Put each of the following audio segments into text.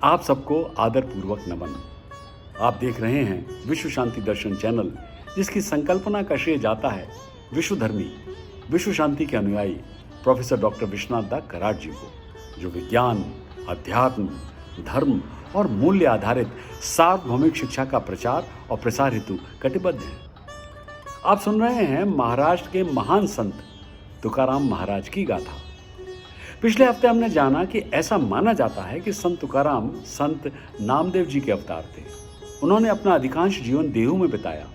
आप सबको आदरपूर्वक नमन। आप देख रहे हैं विश्व शांति दर्शन चैनल, जिसकी संकल्पना का श्रेय जाता है विश्वधर्मी, विश्व शांति के अनुयायी प्रोफेसर डॉक्टर विश्वनाथ दा कराड जी को, जो विज्ञान, अध्यात्म, धर्म और मूल्य आधारित सार्वभौमिक शिक्षा का प्रचार और प्रसार हेतु कटिबद्ध हैं। आप सुन रहे हैं महाराष्ट्र के महान संत तुकाराम महाराज की गाथा। पिछले हफ्ते हमने जाना कि ऐसा माना जाता है कि संत तुकाराम संत नामदेव जी के अवतार थे। उन्होंने अपना अधिकांश जीवन देहू में बिताया,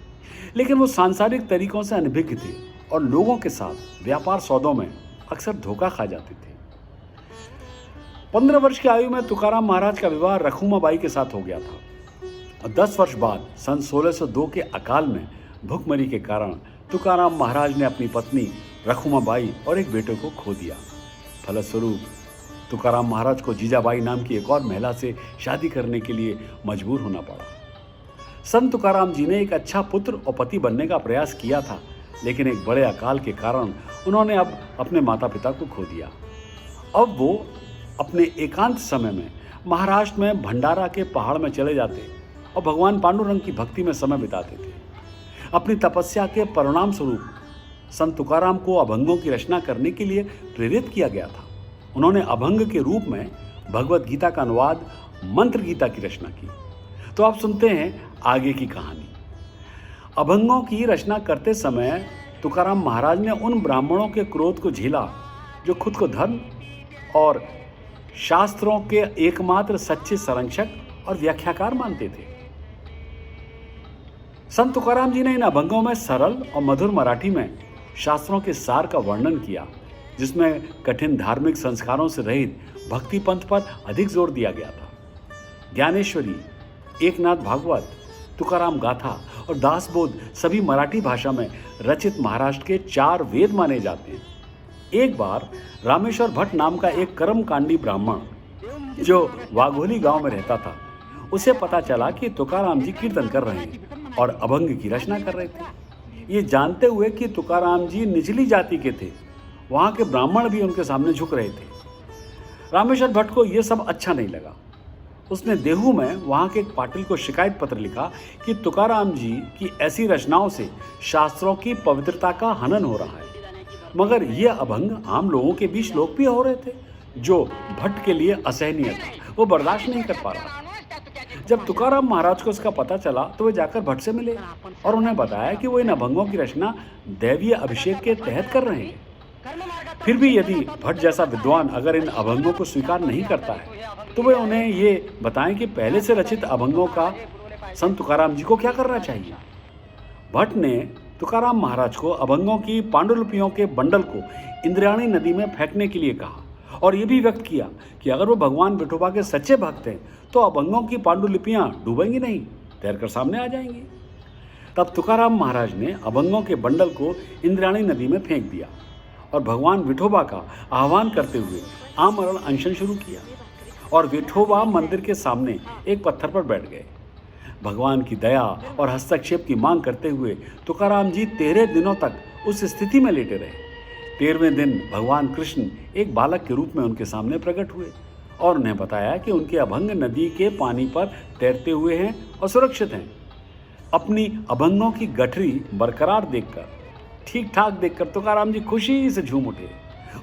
लेकिन वो सांसारिक तरीकों से अनभिज्ञ थे और लोगों के साथ व्यापार सौदों में अक्सर धोखा खा जाते थे। 15 वर्ष की आयु में तुकाराम महाराज का विवाह रखुमाबाई के साथ हो गया था और 10 वर्ष बाद सन 1602 के अकाल में भुखमरी के कारण तुकाराम महाराज ने अपनी पत्नी रखुमाबाई और एक बेटे को खो दिया। फलस्वरूप तुकाराम महाराज को जीजाबाई नाम की एक और महिला से शादी करने के लिए मजबूर होना पड़ा। संत तुकाराम जी ने एक अच्छा पुत्र और पति बनने का प्रयास किया था, लेकिन एक बड़े अकाल के कारण उन्होंने अब अपने माता पिता को खो दिया। अब वो अपने एकांत समय में महाराष्ट्र में भंडारा के पहाड़ में चले जाते और भगवान पांडुरंग की भक्ति में समय बिताते थे। अपनी तपस्या के परिणाम स्वरूप संत तुकाराम को अभंगों की रचना करने के लिए प्रेरित किया गया था। उन्होंने अभंग के रूप में भगवत गीता का अनुवाद मंत्र गीता की रचना की। तो आप सुनते हैं आगे की कहानी। अभंगों की रचना करते समय तुकाराम महाराज ने उन ब्राह्मणों के क्रोध को झेला जो खुद को धर्म और शास्त्रों के एकमात्र सच्चे संरक्षक और व्याख्याकार मानते थे। संत तुकाराम जी ने इन अभंगों में सरल और मधुर मराठी में शास्त्रों के सार का वर्णन किया, जिसमें कठिन धार्मिक संस्कारों से रहित भक्ति पंथ पर अधिक जोर दिया गया था। ज्ञानेश्वरी, एकनाथ भागवत, तुकाराम गाथा और दासबोध सभी मराठी भाषा में रचित महाराष्ट्र के 4 वेद माने जाते हैं। एक बार रामेश्वर भट्ट नाम का एक कर्मकांडी ब्राह्मण जो वाघोली गांव में रहता था, उसे पता चला कि तुकाराम जी कीर्तन कर रहे हैं और अभंग की रचना कर रहे थे। ये जानते हुए कि तुकाराम जी निचली जाति के थे, वहाँ के ब्राह्मण भी उनके सामने झुक रहे थे। रामेश्वर भट्ट को यह सब अच्छा नहीं लगा। उसने देहू में वहाँ के एक पाटिल को शिकायत पत्र लिखा कि तुकाराम जी की ऐसी रचनाओं से शास्त्रों की पवित्रता का हनन हो रहा है। मगर यह अभंग आम लोगों के बीच लोकप्रिय हो रहे थे, जो भट्ट के लिए असहनीय था। वो बर्दाश्त नहीं कर पा रहा। जब तुकाराम महाराज को इसका पता चला तो वे जाकर भट्ट से मिले और उन्हें बताया कि वो इन अभंगों की रचना दैवीय अभिषेक के तहत कर रहे हैं। फिर भी यदि भट्ट जैसा विद्वान अगर इन अभंगों को स्वीकार नहीं करता है तो वे उन्हें ये बताएं कि पहले से रचित अभंगों का संत तुकाराम जी को क्या करना चाहिए। भट्ट ने तुकाराम महाराज को अभंगों की पांडुलिपियों के बंडल को इंद्रायणी नदी में फेंकने के लिए कहा और ये भी व्यक्त किया कि अगर वो भगवान विठोबा के सच्चे भक्त हैं तो अभंगों की पांडुलिपियां डूबेंगी नहीं, तैरकर सामने आ जाएंगी। तब तुकाराम महाराज ने अभंगों के बंडल को इंद्रायणी नदी में फेंक दिया और भगवान विठोबा का आह्वान करते हुए आमरण अनशन शुरू किया और विठोबा मंदिर के सामने एक पत्थर पर बैठ गए। भगवान की दया और हस्तक्षेप की मांग करते हुए तुकाराम जी 13 दिनों तक उस स्थिति में लेटे रहे। 13वें दिन भगवान कृष्ण एक बालक के रूप में उनके सामने प्रकट हुए और उन्हें बताया कि उनके अभंग नदी के पानी पर तैरते हुए हैं और सुरक्षित हैं। अपनी अभंगों की गठरी बरकरार देखकर, ठीक ठाक देखकर तुकाराम जी खुशी से झूम उठे।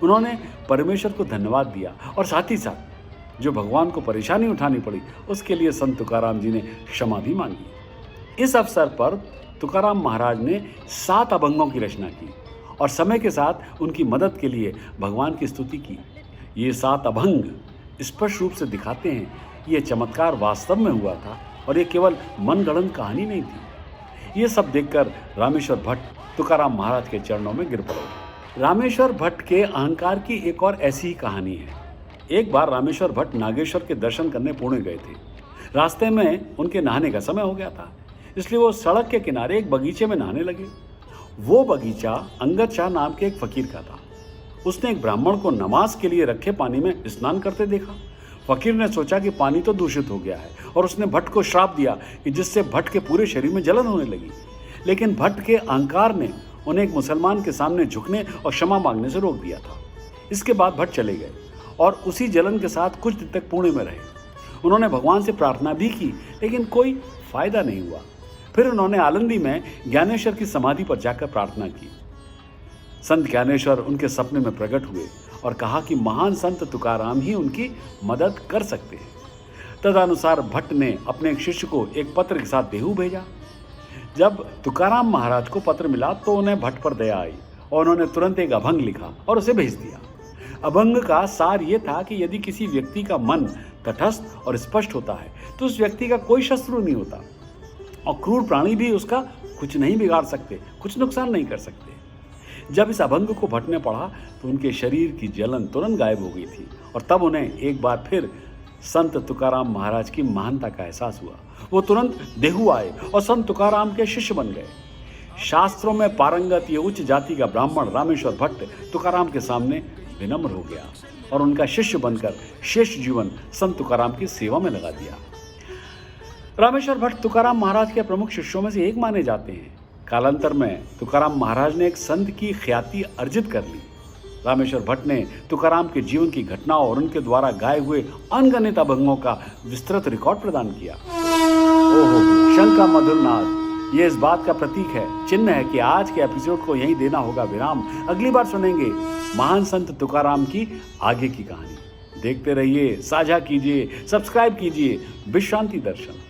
उन्होंने परमेश्वर को धन्यवाद दिया और साथ ही साथ जो भगवान को परेशानी उठानी पड़ी उसके लिए संत तुकाराम जी ने क्षमा भी मांगी। इस अवसर पर तुकाराम महाराज ने 7 अभंगों की रचना की और समय के साथ उनकी मदद के लिए भगवान की स्तुति की। ये 7 अभंग स्पष्ट रूप से दिखाते हैं ये चमत्कार वास्तव में हुआ था और ये केवल मनगढ़ंत कहानी नहीं थी। ये सब देखकर रामेश्वर भट्ट तुकाराम महाराज के चरणों में गिर पड़े। रामेश्वर भट्ट के अहंकार की एक और ऐसी ही कहानी है। एक बार रामेश्वर भट्ट नागेश्वर के दर्शन करने पुणे गए थे। रास्ते में उनके नहाने का समय हो गया था, इसलिए वो सड़क के किनारे एक बगीचे में नहाने लगे। वो बगीचा अंगद शाह नाम के एक फकीर का था। उसने एक ब्राह्मण को नमाज के लिए रखे पानी में स्नान करते देखा। फकीर ने सोचा कि पानी तो दूषित हो गया है और उसने भट्ट को श्राप दिया कि जिससे भट्ट के पूरे शरीर में जलन होने लगी। लेकिन भट्ट के अहंकार ने उन्हें एक मुसलमान के सामने झुकने और क्षमा मांगने से रोक दिया था। इसके बाद भट्ट चले गए और उसी जलन के साथ कुछ दिन तक पुणे में रहे। उन्होंने भगवान से प्रार्थना भी की, लेकिन कोई फायदा नहीं हुआ। फिर उन्होंने आलंदी में ज्ञानेश्वर की समाधि पर जाकर प्रार्थना की। संत ज्ञानेश्वर उनके सपने में प्रकट हुए और कहा कि महान संत तुकाराम ही उनकी मदद कर सकते हैं। तदनुसार भट्ट ने अपने एक शिष्य को एक पत्र के साथ देहू भेजा। जब तुकाराम महाराज को पत्र मिला तो उन्हें भट्ट पर दया आई और उन्होंने तुरंत एक अभंग लिखा और उसे भेज दिया। अभंग का सार यह था कि यदि किसी व्यक्ति का मन तटस्थ और स्पष्ट होता है तो उस व्यक्ति का कोई शत्रु नहीं होता और क्रूर प्राणी भी उसका कुछ नहीं बिगाड़ सकते, कुछ नुकसान नहीं कर सकते। जब इस अभंग को भट्ट ने पढ़ा तो उनके शरीर की जलन तुरंत गायब हो गई थी और तब उन्हें एक बार फिर संत तुकाराम महाराज की महानता का एहसास हुआ। वो तुरंत देहू आए और संत तुकाराम के शिष्य बन गए। शास्त्रों में पारंगत ये उच्च जाति का ब्राह्मण रामेश्वर भट्ट तुकाराम के सामने विनम्र हो गया और उनका शिष्य बनकर शेष जीवन संत तुकाराम की सेवा में लगा दिया। रामेश्वर भट्ट तुकाराम महाराज के प्रमुख शिष्यों में से एक माने जाते हैं। कालांतर में तुकाराम महाराज ने एक संत की ख्याति अर्जित कर ली। रामेश्वर भट्ट ने तुकाराम के जीवन की घटनाओं और उनके द्वारा गाए हुए अनगिनत अभंगों का विस्तृत रिकॉर्ड प्रदान किया। ओहो, शंका मधुर नाद, ये इस बात का प्रतीक है, चिन्ह है कि आज के एपिसोड को यहीं देना होगा विराम। अगली बार सुनेंगे महान संत तुकाराम की आगे की कहानी। देखते रहिए, साझा कीजिए, सब्सक्राइब कीजिए विश्रांति दर्शन।